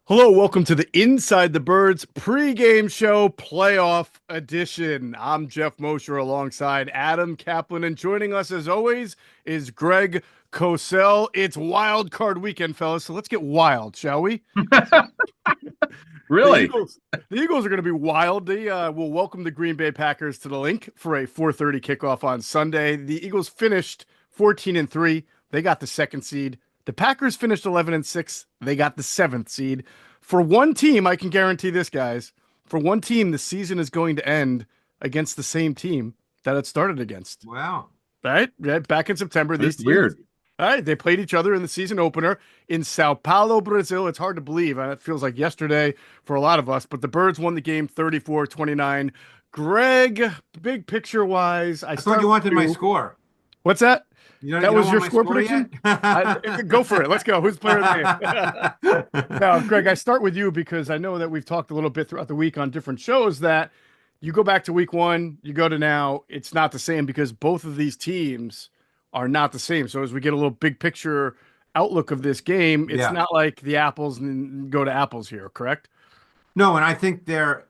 Hello, welcome to the Inside the Birds pregame show playoff edition. I'm Geoff Mosher alongside Adam Caplan, and joining us as always is Greg Cosell. It's wild card weekend, fellas, so let's get wild, shall we? The Really? Eagles, the Eagles are going to be wild. They will welcome the Green Bay Packers to the link for a 4:30 kickoff on Sunday. The Eagles finished 14-3. They got the second seed. The Packers finished 11-6. They got the seventh seed. For one team, I can guarantee this, guys. For one team, the season is going to end against the same team that it started against. Wow. Right? Right? Back in September, these That's teams. weird. All right, they played each other in the season opener in Sao Paulo, Brazil. It's hard to believe. It feels like yesterday for a lot of us, but the Birds won the game 34-29. Greg, big picture wise, I I thought you wanted my score. What's that? You That don't was want your my score prediction? yet? Go for it. Let's go. Who's player of the game? Now, Greg, I start with you because I know that we've talked a little bit throughout the week on different shows that you go back to week one, you go to now, it's not the same because both of these teams are not the same. So as we get a little big picture outlook of this game, it's Yeah. not like the apples and go to apples here, correct? No, and I think there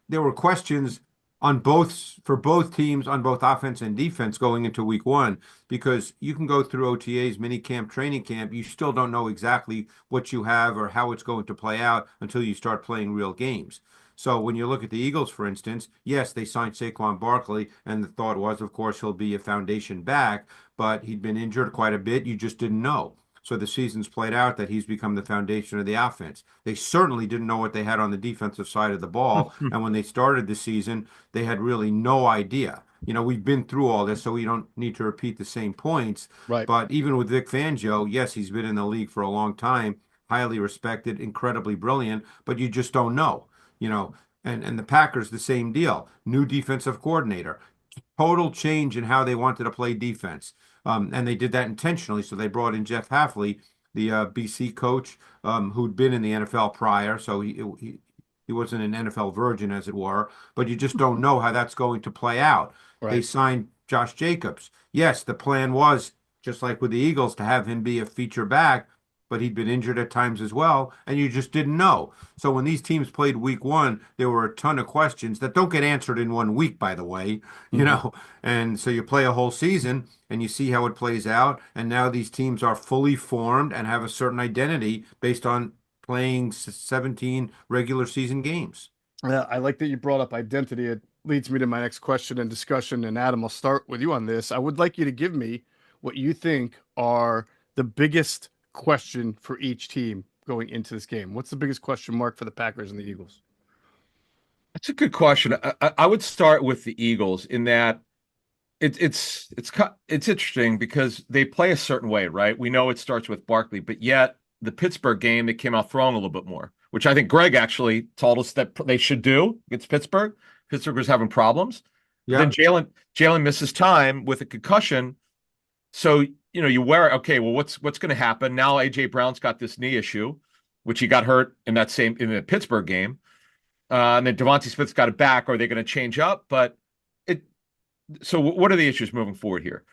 were questions on both for both teams on both offense and defense going into week one because you can go through OTAs, mini camp, training camp, you still don't know exactly what you have or how it's going to play out until you start playing real games. So when you look at the Eagles, for instance, yes, they signed Saquon Barkley, and the thought was, of course, he'll be a foundation back, but he'd been injured quite a bit. You just didn't know. So the season's played out that he's become the foundation of the offense. They certainly didn't know what they had on the defensive side of the ball. And when they started the season, they had really no idea. You know, we've been through all this, so we don't need to repeat the same points. Right. But even with Vic Fangio, yes, he's been in the league for a long time, highly respected, incredibly brilliant, but you just don't know, you know. And the Packers, the same deal. New defensive coordinator, total change in how they wanted to play defense. And they did that intentionally. So they brought in Jeff Hafley, the BC coach, who'd been in the NFL prior. So he wasn't an NFL virgin, as it were. But you just don't know how that's going to play out. They Right. signed Josh Jacobs. Yes, the plan was, just like with the Eagles, to have him be a feature back, but he'd been injured at times as well, and you just didn't know. So when these teams played week one, there were a ton of questions that don't get answered in 1 week, by the way, you Mhm. know. And so you play a whole season and you see how it plays out. And now these teams are fully formed and have a certain identity based on playing 17 regular season games. Yeah, I like that you brought up identity. It leads me to my next question and discussion. And Adam, I'll start with you on this. I would like you to give me what you think are the biggest question for each team going into this game. What's the biggest question mark for the Packers and the Eagles? That's a good question. I would start with the Eagles in that it's interesting because they play a certain way, right? We know it starts with Barkley, but yet the Pittsburgh game they came out throwing a little bit more, which I think Greg actually told us that they should do against Pittsburgh. Pittsburgh was having problems, but then Yeah. Jalen misses time with a concussion, so you wear okay. Well, what's going to happen now? AJ Brown's got this knee issue, which he got hurt in the Pittsburgh game. And then Devontae Smith's got it back. Are they going to change up? But it. So what are the issues moving forward here?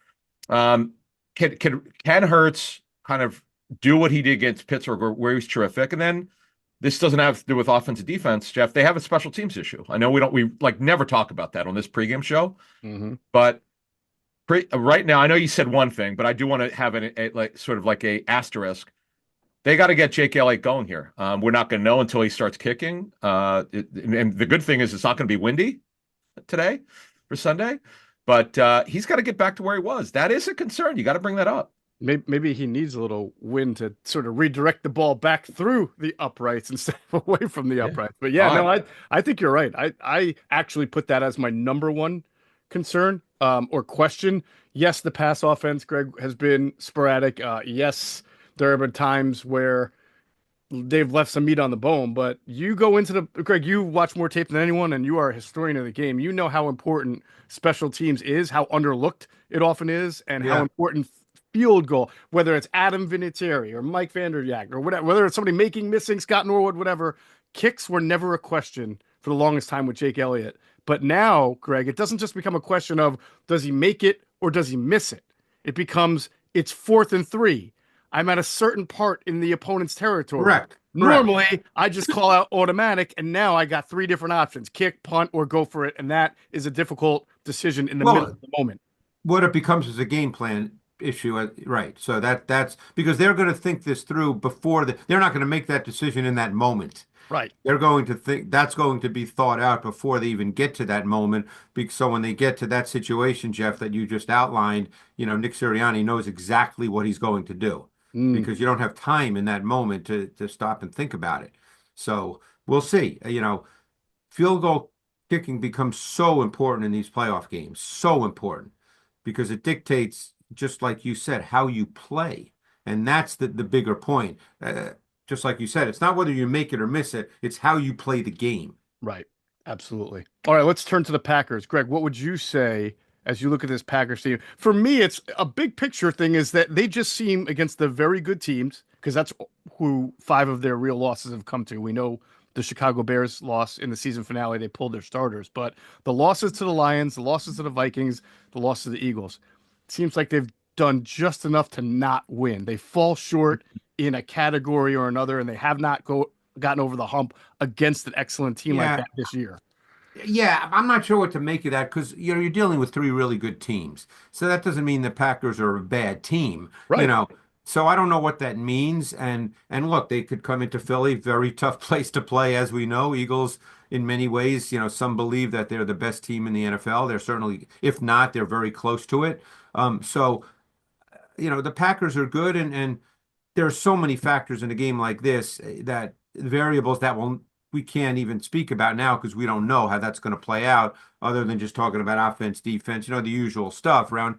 Um, can Hurts kind of do what he did against Pittsburgh, where he was terrific? And then this doesn't have to do with offensive defense, Jeff. They have a special teams issue. I know we like never talk about that on this pregame show, Mm-hmm. but right now I know you said one thing, but I do want to have like sort of like a asterisk. They got to get Jake Elliott going here. We're not going to know until he starts kicking. And the good thing is it's not going to be windy today for Sunday, but he's got to get back to where he was. That is a concern. You got to bring that up. Maybe he needs a little wind to sort of redirect the ball back through the uprights instead of away from the Yeah. uprights. But yeah, All no, right. I think you're right. I actually put that as my number one concern or question. Yes, the pass offense, Greg, has been sporadic. Yes, there have been times where they've left some meat on the bone, but you go into the Greg, you watch more tape than anyone, and you are a historian of the game. You know how important special teams is, how underlooked it often is, and how Yeah. important field goal, whether it's Adam Vinatieri or Mike Vanderjagt or whatever, whether it's somebody making, missing, Scott Norwood, whatever, kicks were never a question for the longest time with Jake Elliott. But now, Greg, it doesn't just become a question of does he make it or does he miss it? It becomes it's 4th and 3. I'm at a certain part in the opponent's territory. Correct. Normally, I just call out automatic, and now I got 3 different options: kick, punt, or go for it, and that is a difficult decision in the middle of the moment. What it becomes is a game plan issue, right? So that's because they're going to think this through before they're not going to make that decision in that moment. Right. They're going to think that's going to be thought out before they even get to that moment. So when they get to that situation, Jeff, that you just outlined, Nick Sirianni knows exactly what he's going to do because you don't have time in that moment to stop and think about it. So we'll see. Field goal kicking becomes so important in these playoff games, so important because it dictates, just like you said, how you play. And that's the bigger point. Just like you said, it's not whether you make it or miss it, it's how you play the game. Right. Absolutely. All right, let's turn to the Packers. Greg, what would you say as you look at this Packers team? For me, it's a big picture thing is that they just seem against the very good teams, because that's who 5 of their real losses have come to. We know the Chicago Bears lost in the season finale. They pulled their starters, but the losses to the Lions, the losses to the Vikings, the loss to the Eagles, it seems like they've done just enough to not win. They fall short in a category or another, and they have not gotten over the hump against an excellent team like that this year. Yeah, I'm not sure what to make of that because you're dealing with 3 really good teams. So that doesn't mean the Packers are a bad team. Right. So I don't know what that means. And look, they could come into Philly, very tough place to play, as we know. Eagles, in many ways, some believe that they're the best team in the NFL. They're certainly, if not, they're very close to it. The Packers are good, and there are so many factors in a game like this that variables that we can't even speak about now because we don't know how that's going to play out other than just talking about offense, defense, the usual stuff, round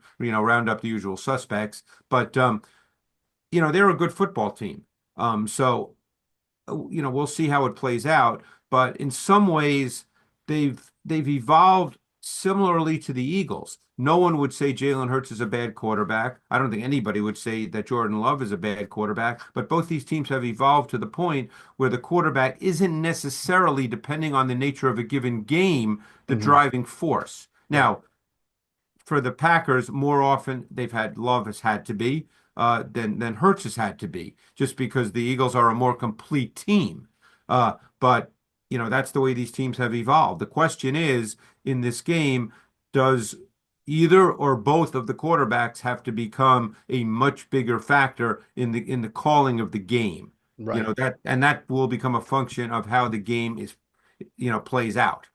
up the usual suspects. But, they're a good football team. We'll see how it plays out. But in some ways, they've evolved similarly to the Eagles. No one would say Jalen Hurts is a bad quarterback. I don't think anybody would say that Jordan Love is a bad quarterback, but both these teams have evolved to the point where the quarterback isn't necessarily, depending on the nature of a given game, the driving force. Now, for the Packers, more often Love has had to be than Hurts has had to be, just because the Eagles are a more complete team. But that's the way these teams have evolved. The question is, in this game, does either or both of the quarterbacks have to become a much bigger factor in the calling of the game? Right. That will become a function of how the game is, plays out.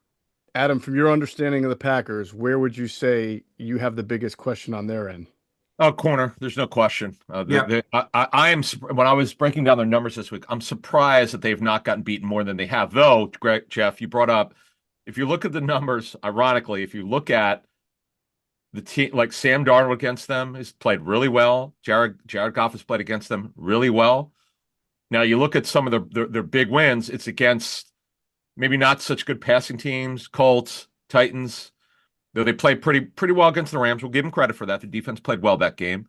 Adam, from your understanding of the Packers, where would you say you have the biggest question on their end? Corner. There's no question. I am, when I was breaking down their numbers this week, I'm surprised that they've not gotten beaten more than they have. Though, Greg, Jeff, you brought up, if you look at the numbers, ironically, if you look at the team, like Sam Darnold against them has played really well. Jared Goff has played against them really well. Now you look at some of their big wins, it's against maybe not such good passing teams, Colts, Titans. Though they played pretty well against the Rams. We'll give them credit for that. The defense played well that game.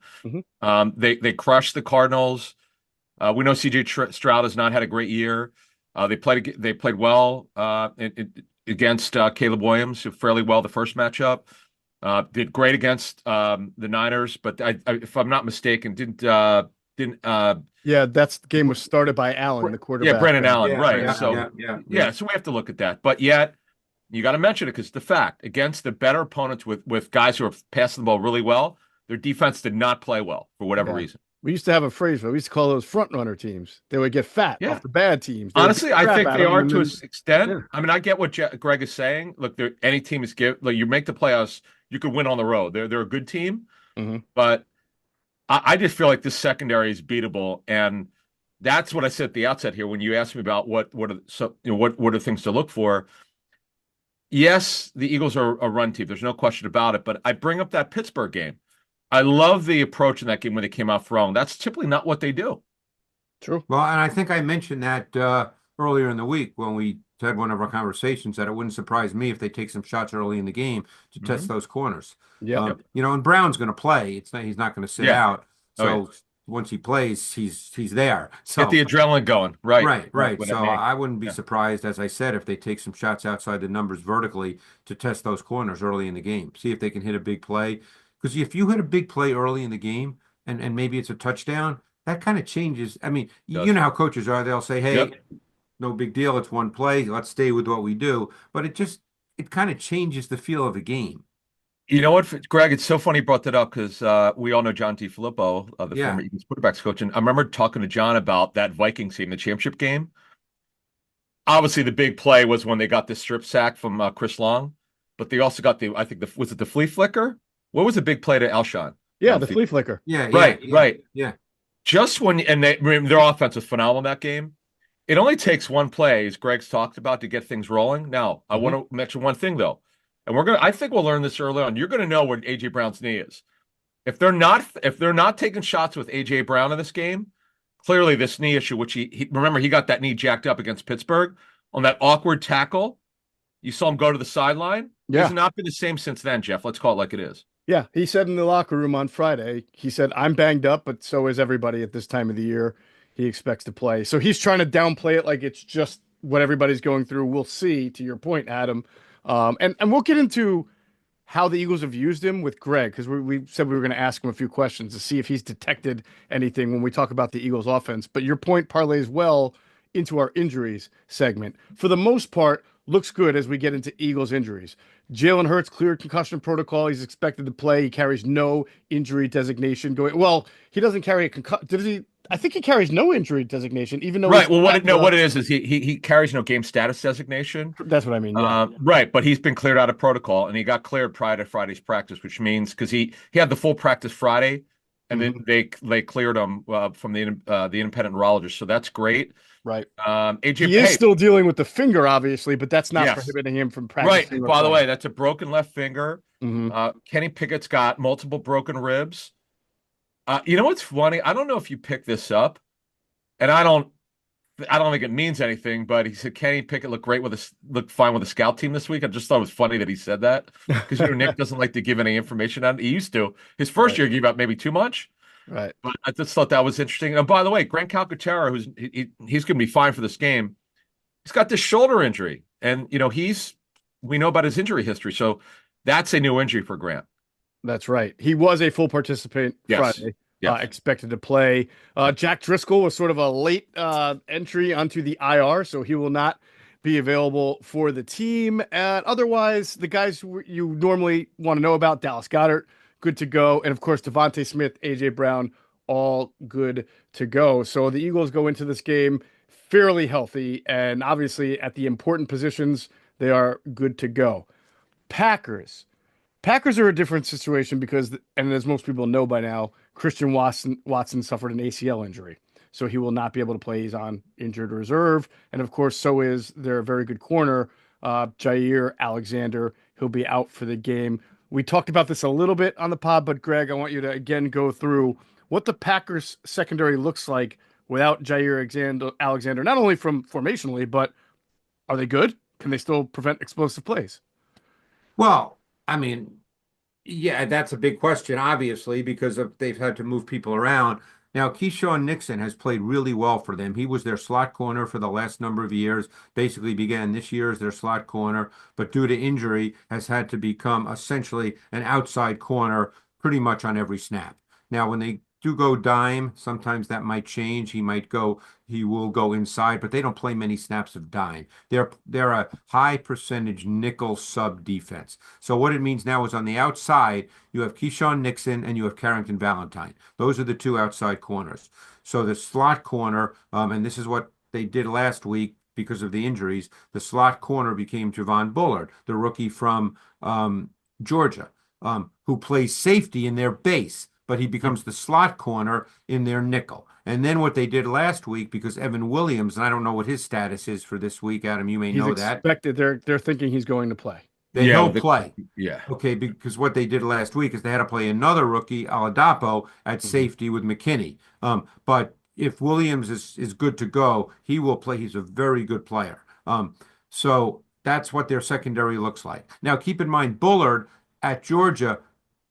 They crushed the Cardinals. We know C.J. Stroud has not had a great year. They played well against Caleb Williams, fairly well the first matchup. Did great against the Niners, but if I'm not mistaken, didn't. Yeah, that game was started by Allen, the quarterback. Yeah, Brendan Allen, right? Yeah, so yeah. So we have to look at that. But yet, you got to mention it because the fact against the better opponents with guys who are passing the ball really well, their defense did not play well for whatever reason. We used to have a phrase, but we used to call those front runner teams. They would get fat off the bad teams. Honestly, I think they are to an extent. Yeah. I mean, I get what Greg is saying. Look, any team is you make the playoffs, you could win on the road. They're a good team, but I just feel like this secondary is beatable, and that's what I said at the outset here when you asked me about what are things to look for. Yes, the Eagles are a run team. There's no question about it. But I bring up that Pittsburgh game. I love the approach in that game when they came out throwing. That's typically not what they do. True. Well, and I think I mentioned that earlier in the week when we had one of our conversations that it wouldn't surprise me if they take some shots early in the game to test those corners. Yeah. And Brown's going to play. He's not going to sit out. So once he plays, he's there. So get the adrenaline going. Right. So I wouldn't be surprised, as I said, if they take some shots outside the numbers vertically to test those corners early in the game. See if they can hit a big play. Because if you hit a big play early in the game and maybe it's a touchdown, that kind of changes. I mean, Does. you know how coaches are. They'll say, Yep. hey, no big deal. It's one play. Let's stay with what we do. But it kind of changes the feel of the game. You know what, Greg? It's so funny you brought that up because we all know John DeFilippo, the Yeah. former Eagles quarterbacks coach, and I remember talking to John about that Vikings team, the championship game. Obviously, the big play was when they got the strip sack from Chris Long, but they also got I think was it the flea flicker? What was the big play to Alshon? Yeah, the flea flicker. Yeah. Right, Yeah. right. Yeah. Just when, and their offense was phenomenal in that game. It only takes one play, as Greg's talked about, to get things rolling. Now, I want to mention one thing though, and I think we'll learn this early on. You're going to know what AJ Brown's knee is. If they're not taking shots with AJ Brown in this game, clearly this knee issue, which remember he got that knee jacked up against Pittsburgh on that awkward tackle. You saw him go to the sideline. Yeah. He's not been the same since then, Jeff. Let's call it like it is. Yeah, he said in the locker room on Friday, he said, I'm banged up, but so is everybody at this time of the year. He expects to play. So he's trying to downplay it like it's just what everybody's going through. We'll see, to your point, Adam. And we'll get into how the Eagles have used him with Greg, because we said we were going to ask him a few questions to see if he's detected anything when we talk about the Eagles offense. But your point parlays well into our injuries segment. For the most part, looks good as we get into Eagles injuries. Jalen Hurts cleared concussion protocol. He's expected to play. He carries no injury designation going. Well, he doesn't carry a concussion. Does he? I think he carries no injury designation, even though right. Well, what it is he carries no game status designation. That's what I mean. Yeah. Right, but he's been cleared out of protocol, and he got cleared prior to Friday's practice, which means because he had the full practice Friday, and then they cleared him from the independent neurologist, so that's great. Right. AJ he is still dealing with the finger, obviously, but that's not prohibiting him from practicing. Right. By the way, that's a broken left finger. Mm-hmm. Kenny Pickett's got multiple broken ribs. You know what's funny? I don't know if you picked this up, and I don't think it means anything. But he said Kenny Pickett looked fine with the scout team this week. I just thought it was funny that he said that because Nick doesngoing to give any information out. He used to. His first year, he gave out maybe too much. Right. But I just thought that was interesting. And by the way, Grant Calcaterra, he's going to be fine for this game. He's got this shoulder injury, and we know about his injury history, so that's a new injury for Grant. That's right. He was a full participant Friday. Yes. Expected to play. Jack Driscoll was sort of a late entry onto the IR, so he will not be available for the team. And otherwise, the guys you normally want to know about, Dallas Goedert, good to go. And of course, Devontae Smith, AJ Brown, all good to go. So the Eagles go into this game fairly healthy. And obviously at the important positions, they are good to go. Packers are a different situation because, and as most people know by now, Christian Watson suffered an ACL injury. So he will not be able to play. He's on injured reserve. And of course, so is their very good corner, Jair Alexander. He'll be out for the game. We talked about this a little bit on the pod, but Greg, I want you to again go through what the Packers secondary looks like without Jair Alexander, not only from formationally, but are they good? Can they still prevent explosive plays? Well, I mean, yeah, that's a big question, obviously, because they've had to move people around. Now, Keyshawn Nixon has played really well for them. He was their slot corner for the last number of years, basically began this year as their slot corner, but due to injury has had to become essentially an outside corner pretty much on every snap. Now, when they do go dime, sometimes that might change. He will go inside, but they don't play many snaps of dime. They're a high percentage nickel sub defense. So what it means now is on the outside, you have Keyshawn Nixon and you have Carrington Valentine. Those are the two outside corners. So the slot corner, and this is what they did last week because of the injuries, the slot corner became Javon Bullard, the rookie from Georgia, who plays safety in their base, but he becomes the slot corner in their nickel. And then what they did last week, because Evan Williams, and I don't know what his status is for this week, Adam, you may know that. They're thinking he's going to play. He'll play. Yeah. Okay, because what they did last week is they had to play another rookie, Oladapo, at safety with McKinney. But if Williams is good to go, he will play. He's a very good player. So that's what their secondary looks like. Now, keep in mind, Bullard at Georgia,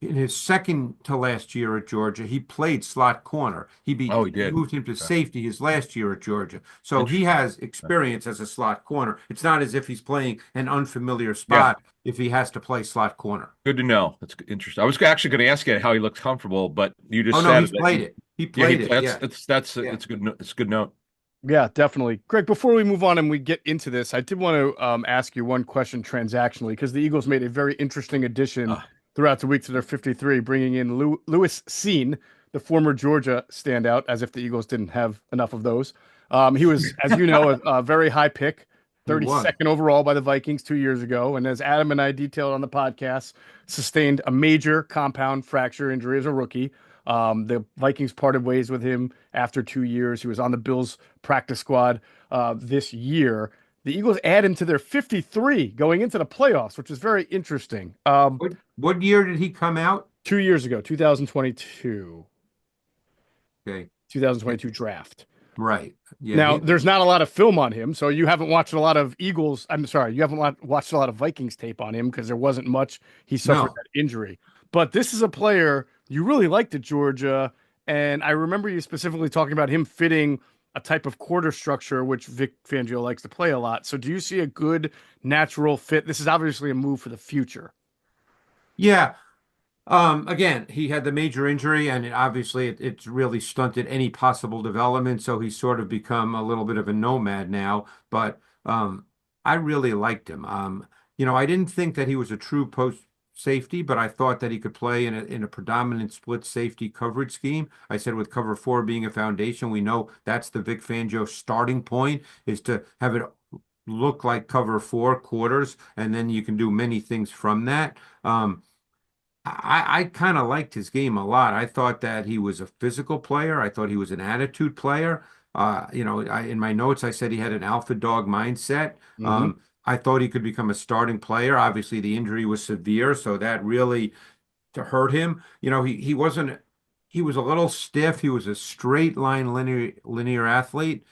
in his second to last year at Georgia, he played slot corner. He did. Moved him to safety his last year at Georgia. So he has experience as a slot corner. It's not as if he's playing an unfamiliar spot if he has to play slot corner. Good to know. That's interesting. I was actually going to ask you how he looks comfortable, but you just said he's played it. He Yeah, played it. Yeah. that's Yeah. it's a good. It's a good note. Yeah, definitely. Greg, before we move on and we get into this, I did want to ask you one question transactionally because the Eagles made a very interesting addition throughout the week to their 53, bringing in Lewis Seen, the former Georgia standout, as if the Eagles didn't have enough of those. He was, as you know, a very high pick, He was. 32nd overall by the Vikings 2 years ago. And as Adam and I detailed on the podcast, sustained a major compound fracture injury as a rookie. The Vikings parted ways with him after 2 years. He was on the Bills practice squad this year. The Eagles add him to their 53 going into the playoffs, which is very interesting. What year did he come out? 2 years ago, 2022. Okay. 2022 draft. Right. Yeah. Now, there's not a lot of film on him, so you haven't watched a lot of Eagles. I'm sorry, you haven't watched a lot of Vikings tape on him because there wasn't much. He suffered that injury. But this is a player you really liked at Georgia, and I remember you specifically talking about him fitting a type of quarter structure, which Vic Fangio likes to play a lot. So do you see a good natural fit? This is obviously a move for the future. Yeah. Again, he had the major injury, and obviously it's really stunted any possible development. So he's sort of become a little bit of a nomad now. But I really liked him. I didn't think that he was a true post safety, but I thought that he could play in a predominant split safety coverage scheme. I said with cover four being a foundation, we know that's the Vic Fangio starting point, is to have it look like cover four quarters, and then you can do many things from that. I kind of liked his game a lot. I thought that he was a physical player. I thought he was an attitude player. In my notes, I said he had an alpha dog mindset. I thought he could become a starting player. Obviously, the injury was severe, so that really to hurt him. He wasn't. He was a little stiff. He was a straight line linear athlete.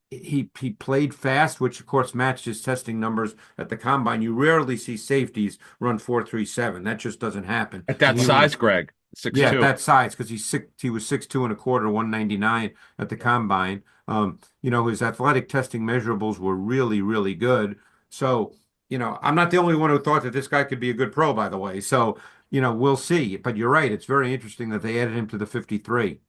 He played fast, which of course matched his testing numbers at the combine. You rarely see safeties run 4.37. That just doesn't happen. At that size, Greg, 6'2". Yeah, at that size, because he was 6'2" and a quarter, 199 at the combine. His athletic testing measurables were really, really good. So, I'm not the only one who thought that this guy could be a good pro, by the way. So, we'll see. But you're right. It's very interesting that they added him to the 53.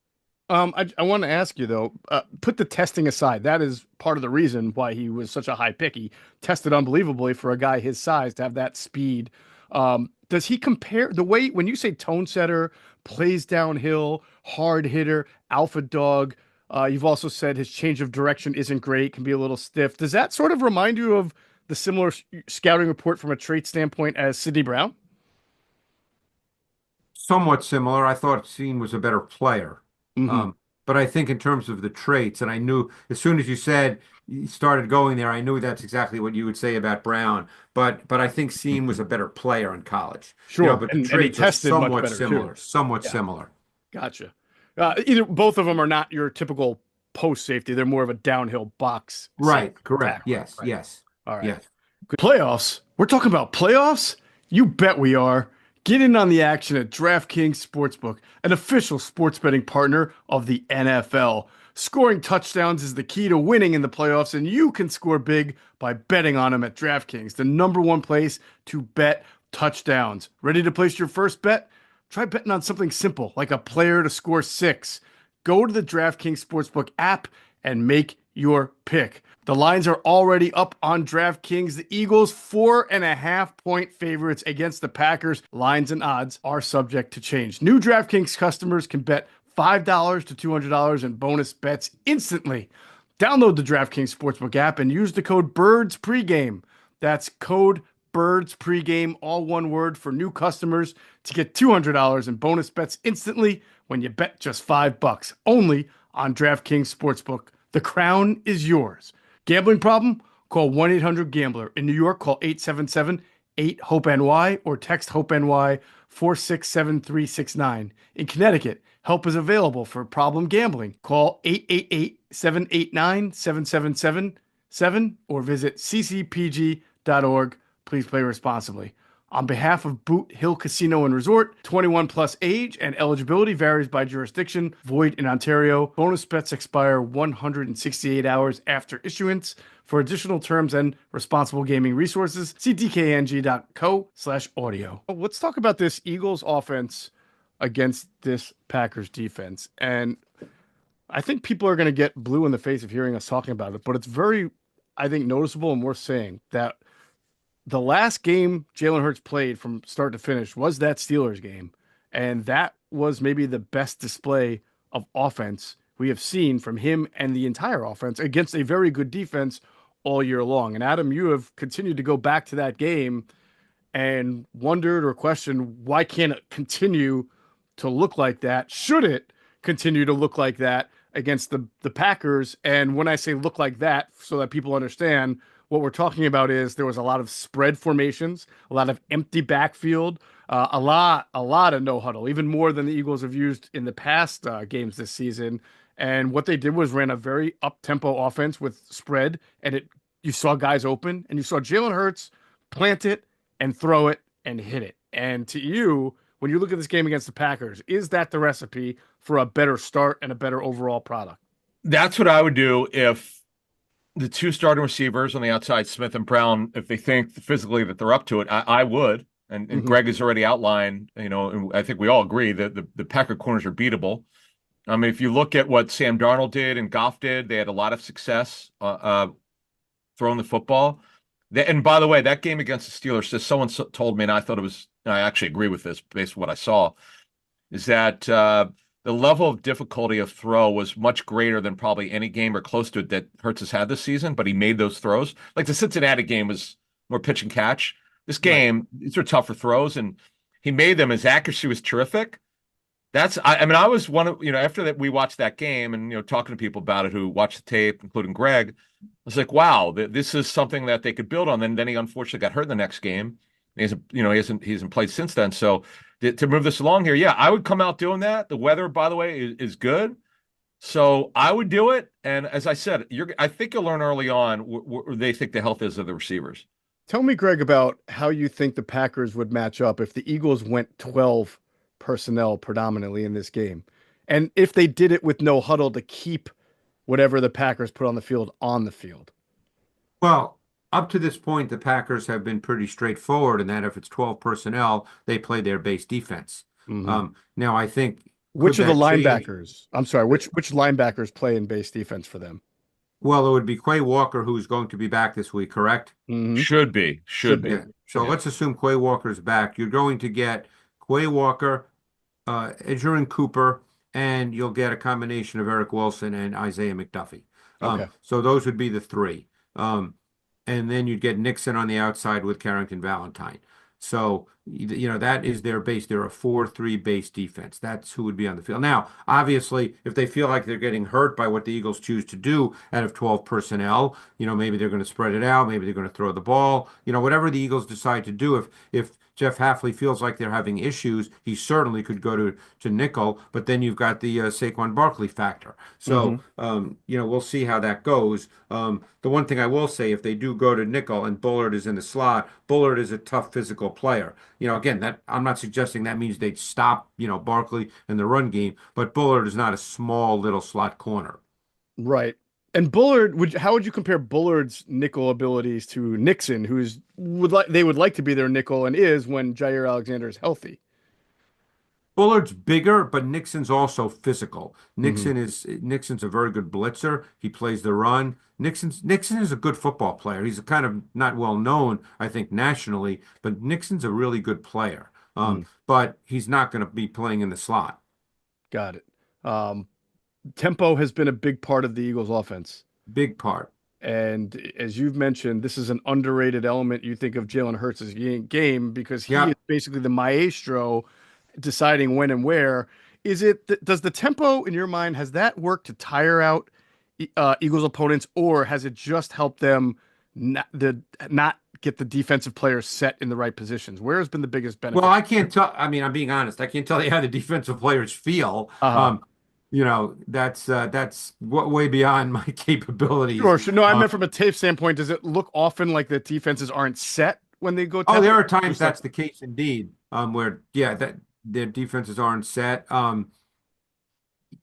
I want to ask you though, put the testing aside. That is part of the reason why he was such a high pick. He tested unbelievably for a guy his size to have that speed. Does he compare the way when you say tone setter, plays downhill, hard hitter, alpha dog? You've also said his change of direction isn't great, can be a little stiff. Does that sort of remind you of the similar scouting report from a trait standpoint as Sidney Brown? Somewhat similar. I thought Seen was a better player. But I think in terms of the traits, and I knew as soon as you started going there, I knew that's exactly what you would say about Brown. But I think Seen was a better player in college. Sure, but the traits are somewhat similar. Too. Somewhat similar. Gotcha. Both of them are not your typical post safety. They're more of a downhill box. Right. Correct. Tackler, Yes. right? Yes. All right. Yes. Good. Playoffs. We're talking about playoffs? You bet we are. Get in on the action at DraftKings Sportsbook, an official sports betting partner of the NFL. Scoring touchdowns is the key to winning in the playoffs, and you can score big by betting on them at DraftKings, the #1 place to bet touchdowns. Ready to place your first bet? Try betting on something simple, like a player to score 6. Go to the DraftKings Sportsbook app and make your pick. The lines are already up on DraftKings. The Eagles 4.5-point favorites against the Packers. Lines and odds are subject to change. New DraftKings customers can bet $5 to $200 in bonus bets instantly. Download the DraftKings Sportsbook app and use the code BIRDS Pregame. That's code BIRDS Pregame, all one word, for new customers to get $200 in bonus bets instantly when you bet just $5. Only on DraftKings Sportsbook. The crown is yours. Gambling problem? Call 1-800-GAMBLER. In New York, call 877-8-HOPE-NY or text HOPE-NY 467-369. In Connecticut, help is available for problem gambling. Call 888-789-7777 or visit ccpg.org. Please play responsibly. On behalf of Boot Hill Casino and Resort, 21 plus age and eligibility varies by jurisdiction. Void in Ontario. Bonus bets expire 168 hours after issuance. For additional terms and responsible gaming resources, see dkng.co/audio. Let's talk about this Eagles offense against this Packers defense. And I think people are going to get blue in the face of hearing us talking about it, but it's very, I think, noticeable and worth saying that the last game Jalen Hurts played from start to finish was that Steelers game. And that was maybe the best display of offense we have seen from him and the entire offense against a very good defense all year long. And Adam, you have continued to go back to that game and wondered or questioned, why can't it continue to look like that? Should it continue to look like that against the Packers? And when I say look like that, so that people understand, what we're talking about is there was a lot of spread formations, a lot of empty backfield, a lot of no huddle, even more than the Eagles have used in the past games this season. And what they did was ran a very up-tempo offense with spread, and you saw guys open, and you saw Jalen Hurts plant it and throw it and hit it. And to you, when you look at this game against the Packers, is that the recipe for a better start and a better overall product? That's what I would do if the two starting receivers on the outside, Smith and Brown, if they think physically that they're up to it, I would. And Greg has already outlined, and I think we all agree that the Packer corners are beatable. I mean, if you look at what Sam Darnold did and Goff did, they had a lot of success throwing the football. And by the way, that game against the Steelers, just someone told me, and I actually agree with this based on what I saw, is that the level of difficulty of throw was much greater than probably any game or close to it that Hurts has had this season, but he made those throws. Like the Cincinnati game was more pitch and catch. This game, These are tougher throws, and he made them. His accuracy was terrific. I mean, I was one of, after that we watched that game and, talking to people about it who watched the tape, including Greg, I was like, wow, this is something that they could build on. And then he unfortunately got hurt in the next game. He hasn't played since then. So to move this along here, yeah, I would come out doing that. The weather, by the way, is good. So I would do it. And as I said, I think you'll learn early on where they think the health is of the receivers. Tell me, Greg, about how you think the Packers would match up if the Eagles went 12 personnel predominantly in this game. And if they did it with no huddle to keep whatever the Packers put on the field. Well, up to this point, the Packers have been pretty straightforward in that if it's 12 personnel, they play their base defense. Now, I think which of the linebackers? I'm sorry, which linebackers play in base defense for them? Well, it would be Quay Walker, who's going to be back this week, correct? Should be. Yeah. So let's assume Quay Walker's back. You're going to get Quay Walker, Edgerrin Cooper, and you'll get a combination of Eric Wilson and Isaiah McDuffie. So those would be the three. And then you'd get Nixon on the outside with Carrington Valentine. So, that is their base. They're a 4-3 base defense. That's who would be on the field. Now, obviously, if they feel like they're getting hurt by what the Eagles choose to do out of 12 personnel, maybe they're going to spread it out. Maybe they're going to throw the ball. Whatever the Eagles decide to do, if Jeff Hafley feels like they're having issues, he certainly could go to nickel, but then you've got the Saquon Barkley factor. So, we'll see how that goes. The one thing I will say, if they do go to nickel and Bullard is in the slot, Bullard is a tough physical player. Again, that I'm not suggesting that means they'd stop, Barkley in the run game, but Bullard is not a small little slot corner. Right. And Bullard, how would you compare Bullard's nickel abilities to Nixon, they would like to be their nickel and is when Jair Alexander is healthy? Bullard's bigger, but Nixon's also physical. Nixon's a very good blitzer. He plays the run. Nixon is a good football player. He's kind of not well known, I think, nationally, but Nixon's a really good player. But he's not going to be playing in the slot. Got it. Tempo has been a big part of the Eagles' offense. Big part. And as you've mentioned, this is an underrated element. You think of Jalen Hurts' game because he is basically the maestro deciding when and where. Does the tempo in your mind, has that worked to tire out Eagles opponents, or has it just helped them not get the defensive players set in the right positions? Where has been the biggest benefit? Well, I can't tell. I mean, I'm being honest. I can't tell you how the defensive players feel. That's way beyond my capabilities. Sure. No, I meant from a tape standpoint. Does it look often like the defenses aren't set when they go? There are times that's the case indeed. Where that their defenses aren't set. But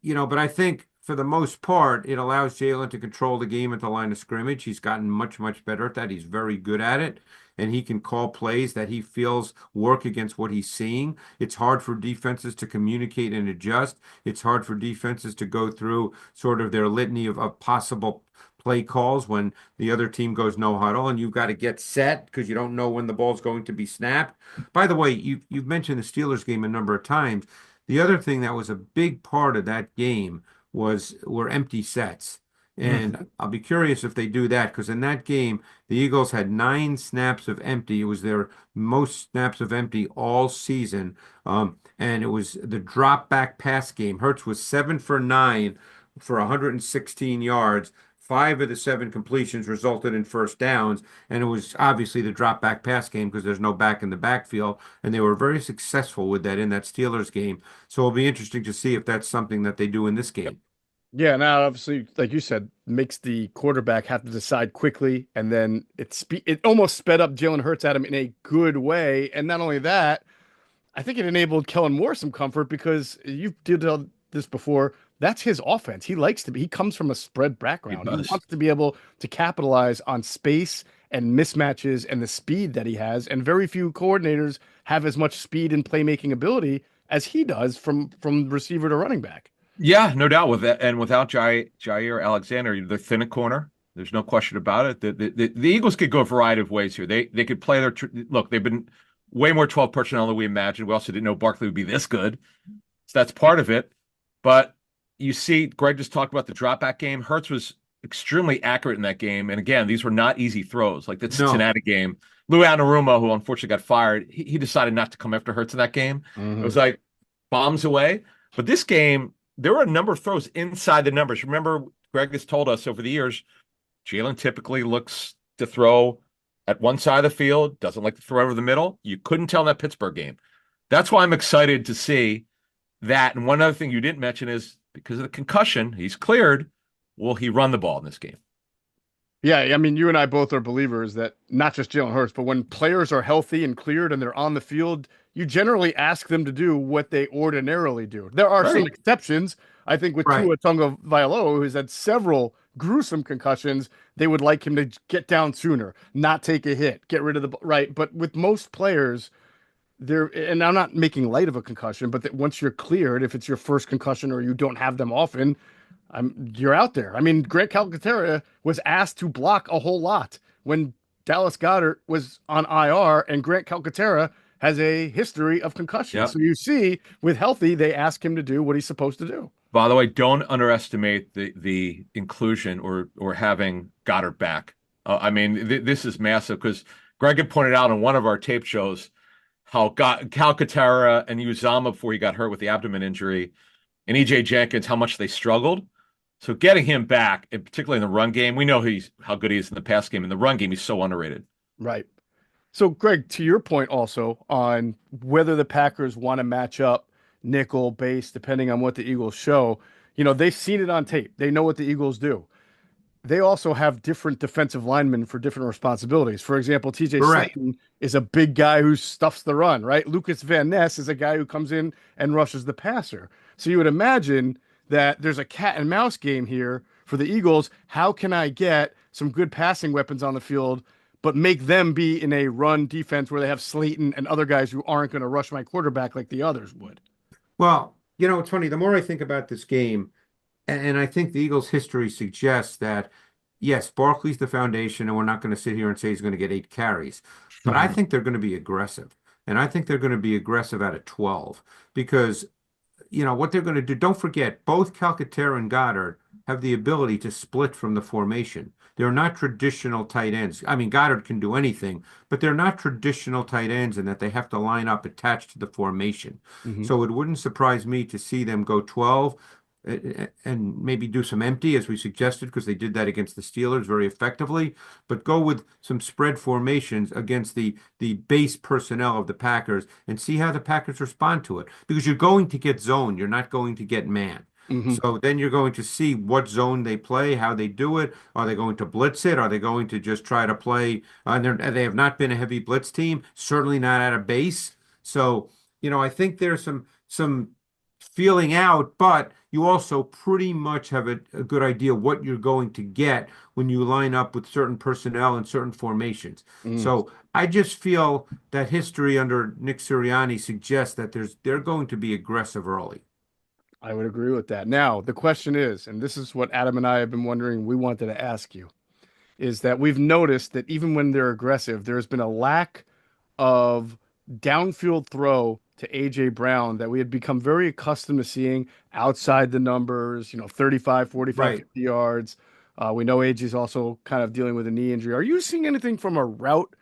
I think for the most part, it allows Jalen to control the game at the line of scrimmage. He's gotten much, much better at that. He's very good at it. and he can call plays that he feels work against what he's seeing. It's hard for defenses to communicate and adjust. It's hard for defenses to go through sort of their litany of possible play calls when the other team goes no huddle, and you've got to get set because you don't know when the ball's going to be snapped. By the way, you've mentioned the Steelers game a number of times. The other thing that was a big part of that game were empty sets. And I'll be curious if they do that, because in that game, the Eagles had 9 snaps of empty. It was their most snaps of empty all season. And it was the drop back pass game. Hurts was 7 for 9 for 116 yards. 5 of the 7 completions resulted in first downs, and it was obviously the drop back pass game because there's no back in the backfield, and they were very successful with that in that Steelers game. So it'll be interesting to see if that's something that they do in this game. Yeah, now obviously, like you said, makes the quarterback have to decide quickly, and then it almost sped up Jalen Hurts at him in a good way. And not only that, I think it enabled Kellen Moore some comfort because you did this before. That's his offense. He comes from a spread background. He wants to be able to capitalize on space and mismatches and the speed that he has. And very few coordinators have as much speed and playmaking ability as he does from receiver to running back. Yeah, no doubt with that. And without Jair Alexander, they're thin at corner. There's no question about it. The Eagles could go a variety of ways here. They could play look, they've been way more 12 personnel than we imagined. We also didn't know Barkley would be this good. So that's part of it. But you see, Greg just talked about the drop back game. Hurts was extremely accurate in that game. And again, these were not easy throws. Like the Cincinnati game, Lou Anarumo, who unfortunately got fired, he decided not to come after Hurts in that game. It was like bombs away. But this game, there were a number of throws inside the numbers. Remember, Greg has told us over the years, Jalen typically looks to throw at one side of the field, doesn't like to throw over the middle. You couldn't tell in that Pittsburgh game. That's why I'm excited to see that. And one other thing you didn't mention is because of the concussion, he's cleared. Will he run the ball in this game? Yeah, I mean, you and I both are believers that not just Jalen Hurts, but when players are healthy and cleared and they're on the field, you generally ask them to do what they ordinarily do. There are some exceptions. I think with Tua Tagovailoa, who's had several gruesome concussions, they would like him to get down sooner, not take a hit, get rid of the right. But with most players, and I'm not making light of a concussion, but that once you're cleared, if it's your first concussion or you don't have them often, you're out there. I mean, Greg Calcaterra was asked to block a whole lot when Dallas Goedert was on IR, and Grant Calcaterra has a history of concussions. Yep. So you see, with healthy, they ask him to do what he's supposed to do. By the way, don't underestimate the inclusion or having Goddard back. I mean, this is massive because Greg had pointed out on one of our tape shows how Calcaterra and Uzama, before he got hurt with the abdomen injury, and EJ Jenkins, how much they struggled. So getting him back, and particularly in the run game, we know how good he is in the pass game. In the run game, he's so underrated. Right. So, Greg, to your point also on whether the Packers want to match up nickel, base, depending on what the Eagles show, they've seen it on tape. They know what the Eagles do. They also have different defensive linemen for different responsibilities. For example, TJ Slayton is a big guy who stuffs the run, right? Lucas Van Ness is a guy who comes in and rushes the passer. So you would imagine that there's a cat and mouse game here for the Eagles. How can I get some good passing weapons on the field, but make them be in a run defense where they have Slayton and other guys who aren't going to rush my quarterback like the others would? Well, it's funny. The more I think about this game, and I think the Eagles' history suggests that, yes, Barkley's the foundation, and we're not going to sit here and say he's going to get 8 carries. But I think they're going to be aggressive. And I think they're going to be aggressive out of 12 because, what they're going to do, don't forget, both Calcaterra and Goddard have the ability to split from the formation. They're not traditional tight ends. I mean, Goddard can do anything, but they're not traditional tight ends in that they have to line up attached to the formation. So it wouldn't surprise me to see them go 12 and maybe do some empty, as we suggested, because they did that against the Steelers very effectively, but go with some spread formations against the base personnel of the Packers and see how the Packers respond to it. Because you're going to get zone. You're not going to get man. So then you're going to see what zone they play, how they do it. Are they going to blitz it? Are they going to just try to play? They have not been a heavy blitz team, certainly not at a base. So, I think there's some feeling out, but you also pretty much have a good idea what you're going to get when you line up with certain personnel and certain formations. Mm, So I just feel that history under Nick Sirianni suggests that they're going to be aggressive early. I would agree with that. Now, the question is, and this is what Adam and I have been wondering, we wanted to ask you, is that we've noticed that even when they're aggressive, there's been a lack of downfield throw to AJ Brown that we had become very accustomed to seeing outside the numbers, 35, 45, Right. 50 yards. We know AJ is also kind of dealing with a knee injury. Are you seeing anything from a route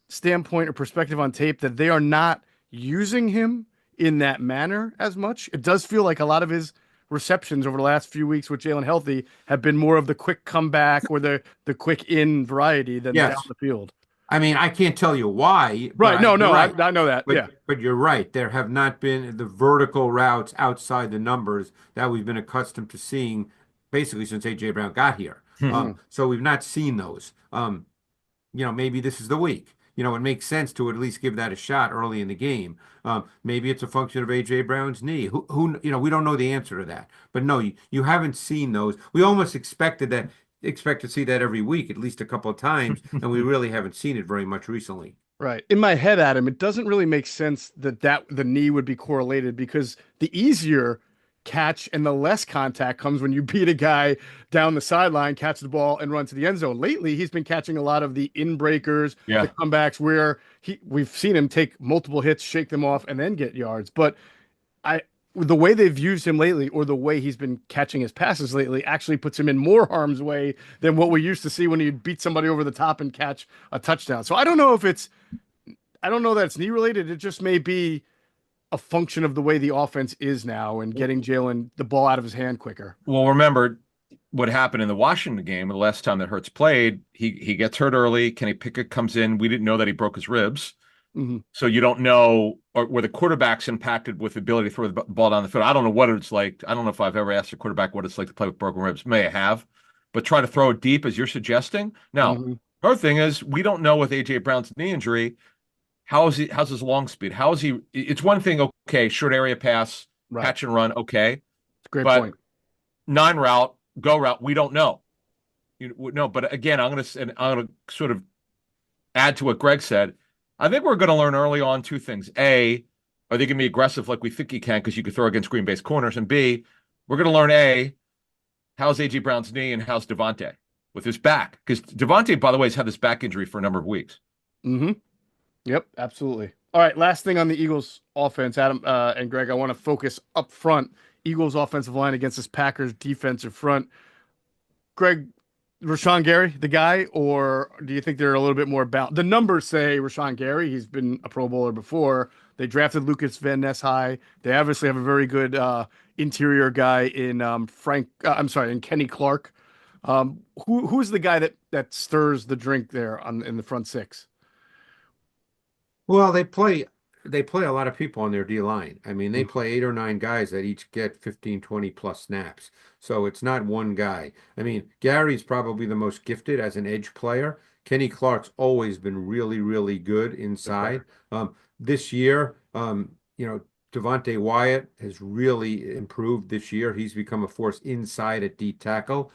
standpoint or perspective on tape that they are not using him in that manner as much? It does feel like a lot of his receptions over the last few weeks with Jalen healthy have been more of the quick comeback or the quick in variety than down Yes. the field. I mean, I can't tell you why, but Right. No, you're no, right. I know that. Yeah. But you're right. There have not been the vertical routes outside the numbers that we've been accustomed to seeing basically since AJ Brown got here. Mhm. So we've not seen those. Maybe this is the week. It makes sense to at least give that a shot early in the game. Maybe it's a function of AJ Brown's knee. We don't know the answer to that. But no, you haven't seen those. We almost expect to see that every week, at least a couple of times, and we really haven't seen it very much recently. Right. In my head, Adam, it doesn't really make sense that the knee would be correlated because the easier catch and the less contact comes when you beat a guy down the sideline, catch the ball, and run to the end zone. Lately, he's been catching a lot of the in breakers, the Yeah. comebacks where we've seen him take multiple hits, shake them off, and then get yards. But I the way they've used him lately, or the way he's been catching his passes lately, actually puts him in more harm's way than what we used to see when he'd beat somebody over the top and catch a touchdown. So I don't know that it's knee related. It just may be a function of the way the offense is now and getting Jalen the ball out of his hand quicker. Well, remember what happened in the Washington game the last time that Hurts played. He gets hurt early. Kenny Pickett comes in. We didn't know that he broke his ribs. Mm-hmm. So you don't know or were the quarterbacks impacted with the ability to throw the ball down the field. I don't know what it's like. I don't know if I've ever asked a quarterback what it's like to play with broken ribs. May I have, but try to throw it deep as you're suggesting. Now, Mm-hmm. our thing is we don't know with AJ Brown's knee injury. How's his long speed? How is he? It's one thing, okay, short area pass, Right. catch and run, okay. Great But point. non-route, go route, we don't know. No, but again, I'm gonna sort of add to what Greg said. I think we're gonna learn early on two things. A, are they gonna be aggressive like we think he can because you could throw against Green Bay's corners? And B, we're gonna learn how's AJ Brown's knee and how's Devontae with his back? Because Devontae, by the way, has had this back injury for a number of weeks. Mm-hmm. Yep, absolutely. All right, last thing on the Eagles offense, Adam and Greg, I want to focus up front. Eagles offensive line against this Packers defensive front. Greg, Rashawn Gary, the guy, or do you think they're a little bit more balanced? The numbers say Rashawn Gary. He's been a Pro Bowler before. They drafted Lucas Van Ness high. They obviously have a very good interior guy in in Kenny Clark. Who's the guy that stirs the drink there in the front six? Well, they play a lot of people on their D line. I mean, they play 8 or 9 guys that each get 15, 20 plus snaps. So it's not one guy. I mean, Gary's probably the most gifted as an edge player. Kenny Clark's always been really, really good inside. This year, Devontae Wyatt has really improved this year. He's become a force inside at D tackle.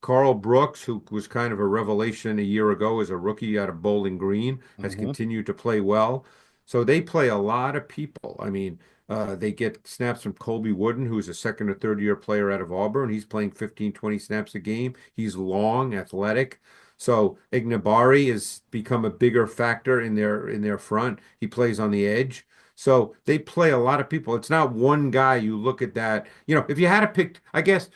Carl Brooks, who was kind of a revelation a year ago as a rookie out of Bowling Green, has Mhm. continued to play well. So they play a lot of people. I mean, they get snaps from Colby Wooden, who's a second or third year player out of Auburn. He's playing 15, 20 snaps a game. He's long, athletic. So Ignabari has become a bigger factor in their front. He plays on the edge. So they play a lot of people. It's not one guy. You look at that. If you had to pick, I guess